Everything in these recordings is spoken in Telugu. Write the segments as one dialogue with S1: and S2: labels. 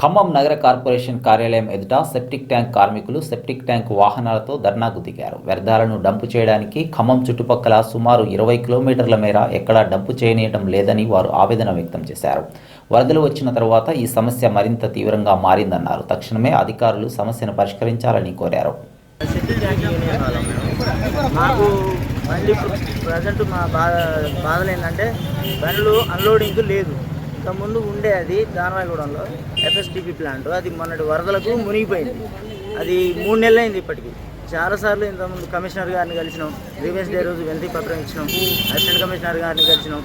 S1: ఖమ్మం నగర కార్పొరేషన్ కార్యాలయం ఎదుట సెప్టిక్ ట్యాంక్ కార్మికులు సెప్టిక్ ట్యాంక్ వాహనాలతో ధర్నాకు దిగారు. వ్యర్థాలను డంపు చేయడానికి ఖమ్మం చుట్టుపక్కల సుమారు 20 కిలోమీటర్ల మేర ఎక్కడా డంపు చేయనీయటం లేదని వారు ఆవేదన వ్యక్తం చేశారు. వరదలు వచ్చిన తర్వాత ఈ సమస్య మరింత తీవ్రంగా మారిందన్నారు. తక్షణమే అధికారులు సమస్యను పరిష్కరించాలని కోరారు.
S2: మాకు బండి ప్రజెంట్ మా బాధలు ఏంటంటే బండ్లు అన్లోడింగ్ లేదు. ఇంతకుముందు ఉండే అది దానవాయగూడెంలో ఎఫ్ఎస్టిపి ప్లాంట్, అది మొన్నటి వరదలకు మునిగిపోయింది. అది 3 నెలలు అయింది. ఇప్పటికి చాలాసార్లు ఇంతకుముందు కమిషనర్ గారిని కలిసినాం, రివెన్స్ డే రోజు వినతి పత్రం ఇచ్చినాం, అసిస్టెంట్ కమిషనర్ గారిని కలిసినాం,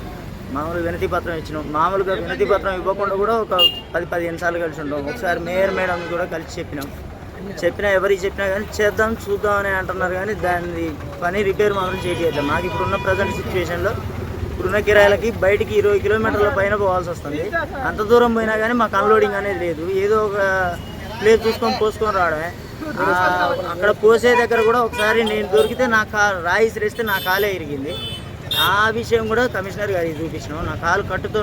S2: మామూలుగా వినతి పత్రం ఇచ్చినాం. మామూలుగా వినతి పత్రం ఇవ్వకుండా కూడా ఒక 10-15 సార్లు కలిసి ఉంటాం. ఒకసారి మేయర్ మేడం కూడా కలిసి చెప్పినా ఎవరికి చెప్పినా కానీ చేద్దాం చూద్దాం అని అంటున్నారు, కానీ దాన్ని పని రిపేర్ మాత్రం చేయట్లేదు. మాకు ఇప్పుడున్న ప్రజెంట్ సిచ్యువేషన్లో ఇప్పుడున్న కిరాయిలకి బయటికి 20 కిలోమీటర్ల పైన పోవాల్సి వస్తుంది. అంత దూరం పోయినా కానీ మాకు అన్లోడింగ్ అనేది లేదు. ఏదో ఒక ప్లేస్ చూసుకొని పోసుకొని రావడమే. అక్కడ పోసే దగ్గర కూడా ఒకసారి నేను దొరికితే నా రాయి ఇసిరేస్తే నా కాలే ఇరిగింది. ఆ విషయం కూడా కమిషనర్ గారికి చూపించినాం. నా కాలు కట్టుతో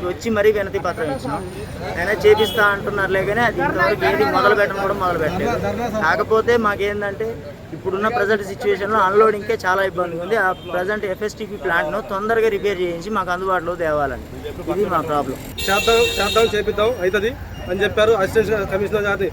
S2: వచ్చి మరీ వినతి పత్రం ఇచ్చినాం. అయినా చేపిస్తా అంటున్నారులే, కానీ అది ఇంతవరకు ఏది మొదలు పెట్టలేదు. కాకపోతే మాకేందంటే ఇప్పుడున్న ప్రజెంట్ సిచ్యువేషన్లో అన్లోడింగ్కే చాలా ఇబ్బందిగా ఉంది. ఆ ప్రజెంట్ ఎఫ్ఎస్టిపి ప్లాంట్ను తొందరగా రిపేర్ చేయించి మాకు అందుబాటులో తేవాలని, ఇది మా ప్రాబ్లం.
S3: చేపిద్దాం అవుతుంది అని చెప్పారు. అసిస్టెంట్ కమిషనర్ గారిని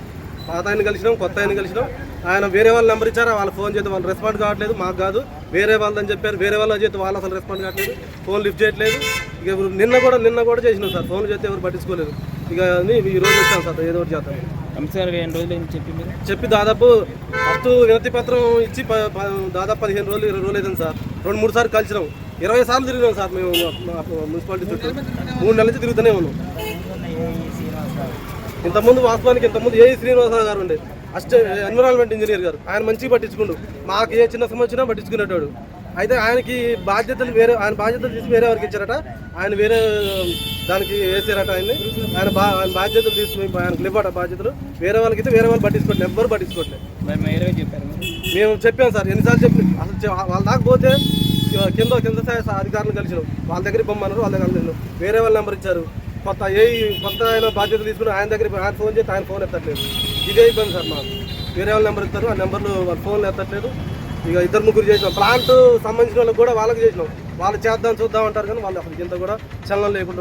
S3: పాత ఆయన కలిసినాం, కొత్త ఆయన కలిసినాం. ఆయన వేరే వాళ్ళ నెంబర్ ఇచ్చారు, వాళ్ళు ఫోన్ చేస్తే వాళ్ళు రెస్పాండ్ కావట్లేదు. మాకు కాదు, వేరే వాళ్ళని చెప్పారు. వేరే వాళ్ళ చేస్తే వాళ్ళు అసలు రెస్పాండ్ కావట్లేదు, ఫోన్ లిఫ్ట్ చేయట్లేదు. ఇక నిన్న కూడా చేసినాం సార్, ఫోన్ చేస్తే ఎవరు పట్టించుకోలేదు. ఇక ఈ రోజు వచ్చాం సార్, ఏదో ఒకటి చేస్తాం. చెప్పి దాదాపు ఫస్ట్ వినతి పత్రం ఇచ్చి దాదాపు 15 రోజులు 20 రోజులు అవుతుంది సార్. 2-3 సార్లు కలిసినాం, 20 సార్లు తిరిగినాం సార్. మేము మున్సిపాలిటీ చుట్టూ 3 నెలల నుంచి తిరుగుతూనే ఉన్నాం. ఇంతకుముందు ఏ శ్రీనివాసరావు గారు ఉండే ఎన్విరాన్మెంట్ ఇంజనీర్ గారు, ఆయన మంచిగా పట్టించుకుండు. మాకు ఏ చిన్న సమస్య వచ్చినా పట్టించుకునేటాడు. అయితే ఆయనకి బాధ్యతలు ఆయన బాధ్యతలు తీసి వేరే వారికి ఇచ్చారట. ఆయన వేరే దానికి వేసారట. ఆయన బాధ్యతలు తీసుకుని ఆయనకు లేవట బాధ్యతలు. వేరే వాళ్ళకి అయితే వేరే వాళ్ళు పట్టించుకోవట్లేదు, ఎవ్వరు పట్టించుకోవట్లేదు. మేము చెప్పాం సార్, ఎన్నిసార్లు చెప్పి అసలు వాళ్ళ దాకా పోతే కింద స్థాయి అధికారులు కలిసినాం. వాళ్ళ దగ్గర బొమ్మన్నారు, వాళ్ళ దగ్గర కలిసినాం. వేరే వాళ్ళ నెంబర్ ఇచ్చారు. కొత్త ఆయన బాధ్యతలు తీసుకుని ఆయన దగ్గర ఆయన ఫోన్ చేస్తే ఆయన ఫోన్ ఎత్తట్లేదు. ఇదే ఇబ్బంది సార్ మాకు. వేరే వాళ్ళ నెంబర్ ఇస్తారు, ఆ నెంబర్లు వాళ్ళ ఫోన్లు ఎత్తట్లేదు. ఇక 2-3 చేసినాం. ప్లాంట్ సంబంధించిన వాళ్ళకి కూడా వాళ్ళకి చేసినాం. వాళ్ళు చేద్దాం చూద్దాం అంటారు, కానీ వాళ్ళు అసలు ఇంత కూడా చలనం లేకుండా